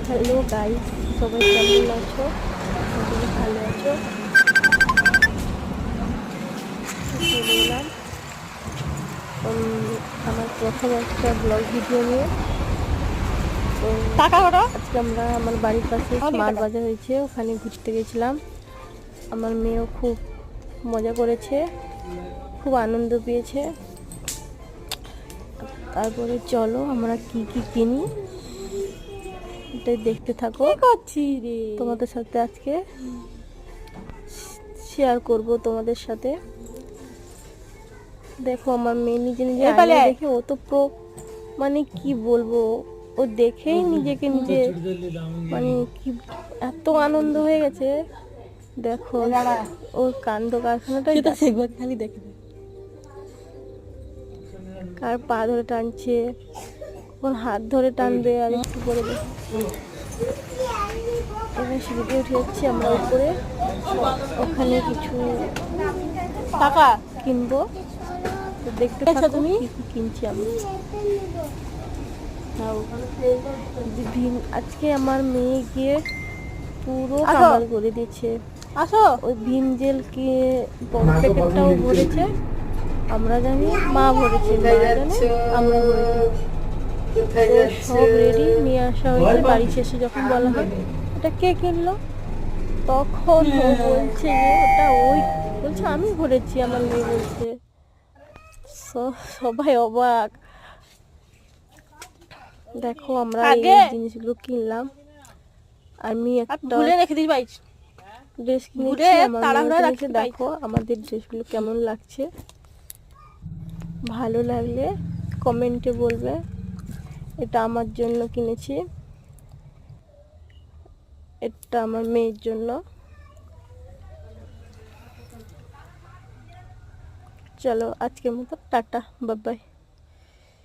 Hello guys, সবাই কেমন আছো? সবাই ভালো আছো? চলে এলাম আমার প্রথম একটা ব্লগ ভিডিও নিয়ে। তো আজকে আমরা আমার বাড়ির পাশে স্মার্ট বাজার হয়েছে, ওখানে ঘুরতে গেছিলাম। আমার মেয়েও খুব মজা করেছে, খুব আনন্দ পেয়েছে। তারপরে চলো আমরা কি কি কিনি এটাই দেখতে থাকো। তোমাদের সাথে আজকে শেয়ার করব তোমাদের সাথে। দেখো আমার মেয়ে নিজে নিজে আয়না দেখে ও তো মানে কি বলবো, ও দেখেই নিজেকে নিজে মানে কি এত আনন্দ হয়ে গেছে। দেখো ওর কাণ্ড কারখানাটাই খালি দেখে, কার পা ধরে টানছে, কোন হাত ধরে টানবে। আর একটু পরে এবার সিঁড়িতে উঠে যাচ্ছি আমরা উপরে, ওখানে কিছু টাকা কিনবো। তো দেখতে থাকো তুমি কি কি কিনছি আমি। আজকে আমার মেয়ে গিয়ে পুরো কামাল করে দিয়েছে। ওই ভিম জেল কি বড় প্যাকেটটাও ভরেছে, আমরা জানি মা ভরেছে, মা জানে আমরা ভরেছি। সব রেডি নিয়ে আসা হয়েছে। বাড়ি শেষে যখন বলা হয় এটা কে কিনলো, তখন ও বলছে যে ওটা ওই, বলছে আমি ভরেছি। আমার মেয়ে বলছে, সবাই অবাক। দেখো আমরা এই জিনিসগুলো কিনলাম। আমি একটা ড্রেস কিনেছি, আমার মেয়ে কিনেছে। দেখো আমাদের ড্রেসগুলো কেমন লাগছে, ভালো লাগলে কমেন্টে বলবে। এটা আমার জন্য কিনেছি, এটা আমার মেয়ের জন্য। চলো আজকের মতো টাটা, বাই বাই।